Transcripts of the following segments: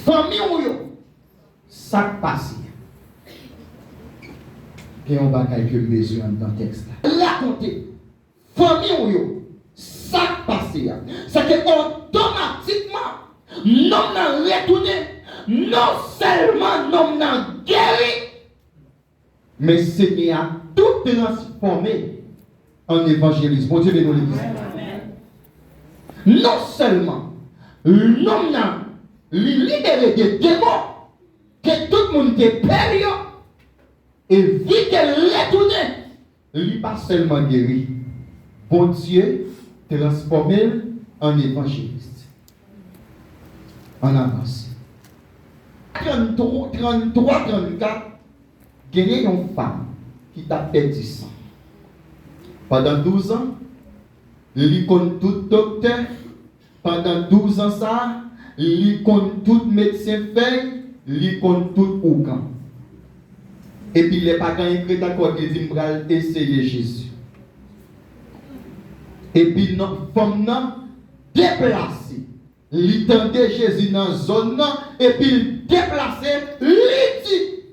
famille ou yo, ça passe. Et on va quelques besoins dans le texte. Raconter, famille ou yo, ça passe. C'est que automatiquement, non n'a retourné, non seulement non n'a guéri, mais Seigneur a tout transformé en évangélisme. Bon Dieu, bénis l'église. Non seulement l'homme n'a libéré des démons que tout le monde était perdu et vite retourné, il n'est pas seulement guéri. Bon Dieu transformé en évangéliste. En avance. 33, 34, il y a une femme qui t'a perdu sang. Pendant 12 ans, il connaît tout docteur. Pendant 12 ans, ça, il connaît tout médecin fait, il connaît tout ougan. Et puis, les parents écrits d'accord, ils disent, il essayer Jésus. Et puis, notre femme déplacée. Il tendait Jésus dans la zone, et puis il déplacé, il dit.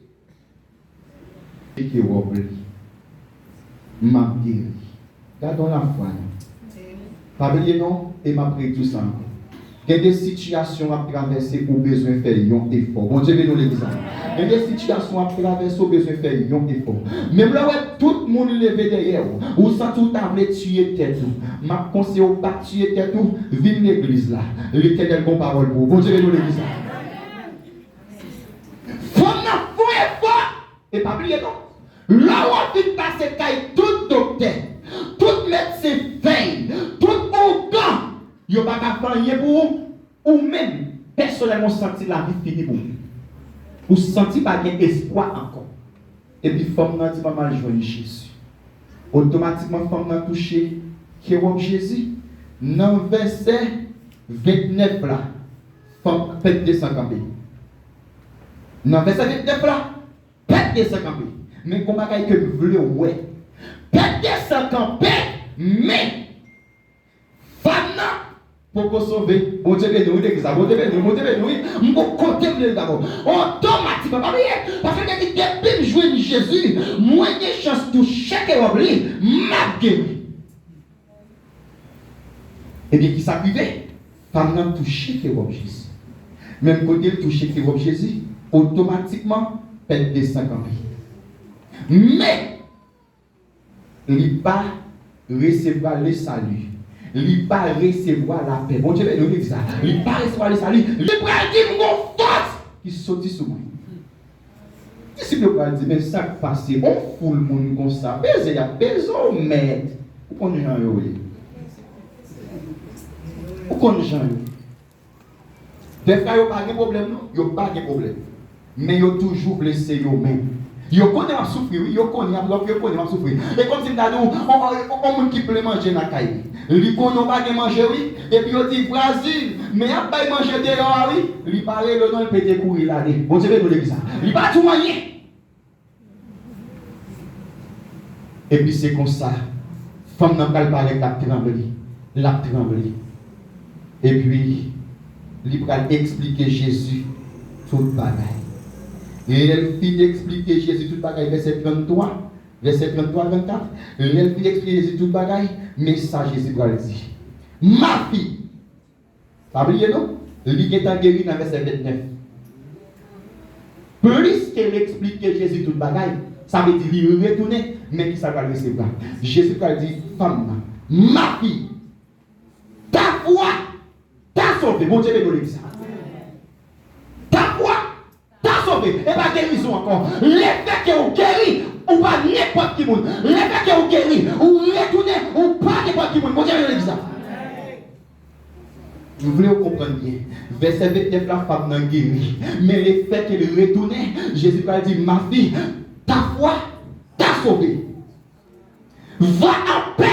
Et qui est oublié. M'a guéri. Gardons la foi. Pas oublier non, et m'a pris tout ça encore. Il y a des situations à traverser où besoin de faire un effort. Bon Dieu, nous l'exemple. Il y a des situations à traverser où besoin de faire un effort. Même là où tout le monde levé derrière, ou sans tout table tuer tête, m'a conseillé au pas tuer tête, vive l'église là. L'éternel bon parole pour. Bon Dieu, nous l'exemple. Faut n'a foi effort. Et pas oublier non. Là où on vient passer tout docteur, tout médecin fait, tout organe. Yo pas capable rien pour ou même personnellement senti la vie finie pour ou senti pas espoir encore et puis femme n'a dit pas mal joindre Jésus automatiquement femme n'a touché qui est Jésus dans verset 29 là femme pète descend camper dans verset 29 là pète descend camper mais comment que vous voulez ouais pète descend camper mais femme pour qu'on sauve, bon Dieu béni, bon Dieu béni, bon Dieu béni, mon côté d'abord. Automatiquement, parce que depuis que je joue Jésus, moi j'ai chance de toucher que oublie, m'a guéri. Et bien qui s'arrivait, femme n'a touché que Jésus. Même quand il touché que Jésus, automatiquement, elle descend quand même. Mais, il n'a pas recevoir le salut. Il ne pas recevoir la paix. Bon Dieu, nous dit ça. Il ne pas recevoir le salut. Il va dire mon force qui saute sur moi. Si le va dire, mais ça passe, on fout le monde comme ça. Mais il y a besoin de mettre. Pourquoi on est en haut? Pourquoi on est en haut? Des fois, il n'y a pas de problème, non? Il n'y a pas de problème. Mais il y a toujours blessé eux-mêmes. Yo connaît à souffrir, yo connaît à souffrir. Et comme si nous on qui peut manger dans la caille. Lui connaît pas manger oui, et puis on dit Brésil, mais a pas manger dehors oui, lui parler le nom il peut courir là. Bon Dieu nous dit ça. Il pas tout rien. Et puis c'est comme ça. Femme n'a pas parler la trembler. Et puis il va expliquer Jésus toute bagaille. Et elle fit d'expliquer Jésus toute bagaille, verset 33, 24. Et elle fit d'expliquer Jésus toute bagaille, mais ça Jésus va le dire. Ma fille, pas oublié non? Lui qui est guéri dans verset 29. Plus qu'elle explique Jésus toute bagaille, ça veut dire qu'il retourne, mais qui ça va le recevoir. Jésus va dire, femme, ma fille, ta foi t'a sauvé. Bon Dieu, nous dit ça. Ta foi t'a sauvé. Et pas guérison encore. L'effet que vous guéri, ou pas n'importe qui monde. L'effet que vous guéri, ou retourner, ou pas n'importe qui monde. Bon Dieu, nous dit ça. Vous voulez comprendre bien. Verset 29, la femme n'a guéri. Mais le fait qu'elle retournait, Jésus va dire, ma fille, ta foi t'a sauvé. Va en paix.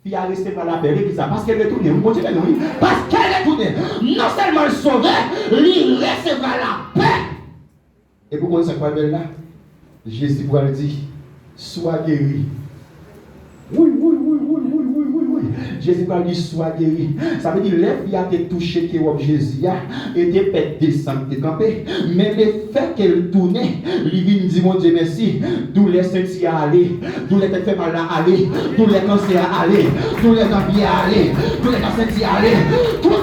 Puis elle a recevoir la paix. Parce qu'elle retournait. Vous continuez, oui. Parce qu'elle retournait. Non seulement elle sauvait, il recevra la paix. Et pourquoi ça va là? Jésus va dire, sois guéri. Oui. Jésus va dire soit guéri. Ça veut dire les filles a été touchées qui ont Jésus et des pètes descendre de camper. Mais le fait qu'elle tournait, lui vient dire mon Dieu merci, d'où les sentis à aller, d'où les têtes fait mal à aller, d'où les cancers à aller, d'où les envies à aller, d'où les sentis à aller, tous les aller.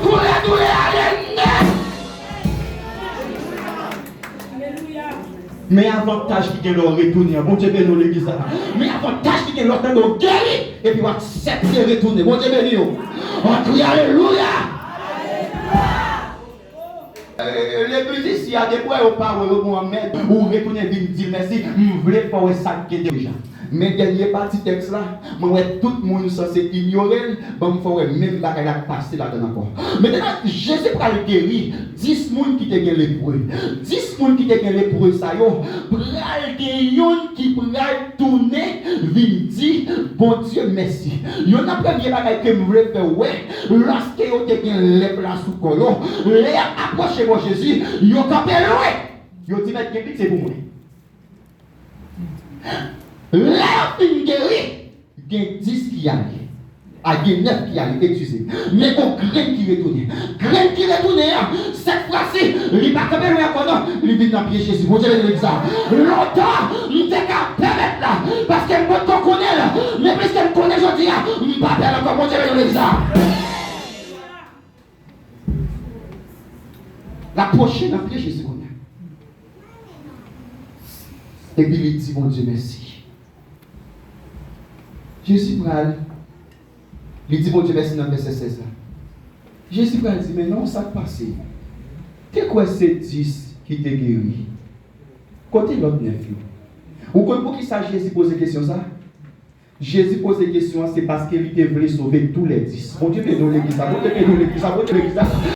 Mais avantage qui est le retourner, bon Dieu béni l'église. Mais avantage qui est l'autre de guérir et puis accepter retourner. Bon Dieu béni. On crie alléluia. L'église ici a des points au parole de Mohamed ou retourner venir dire merci, je voulais faire ça qui est déjà. Mais dernier partie texte là, moi tout le monde censé ignorer, bon faut même la passer là-dedans encore. Maintenant Jésus pour le guérir, 10 personnes qui te les pour 10 personnes qui te les pour ça yo, pral guérir qui pral tourner, vinn dire bon Dieu merci. Yo n'a premier bagage que me voulais faire ouais, lorsque yo te gen les bras sous colo, les approcher mon Jésus, yo campé loin. Yo dit mettre c'est pour moi. Là, il guérit. Il y a 10 qui arrivent. Il y a 9 qui arrivent, excusez. Mais il y a grain qui retourne. Grain qui retourne, cette fois-ci, il va quand même il vient dans le pied Jésus. Vous avez l'exemple. Longtemps, il était qu'à permettre là. Parce que moi, je connais là. Mais puisque je connais, je dis, je ne vais pas perdre encore. Vous avez l'exemple. La prochaine dans le pied Jésus. Et puis il dit, mon Dieu, merci. Jésus pral, il dit, mon Dieu, merci dans le verset 16 là. Jésus pral dit, mais non, ça a passé. C'est quoi ces 10 qui t'est guéri? Côté l'autre 9. Ou pour qui ça Jésus pose question ça? Jésus pose des questions, c'est parce qu'il voulait sauver tous les 10. Mon Dieu, nous l'église,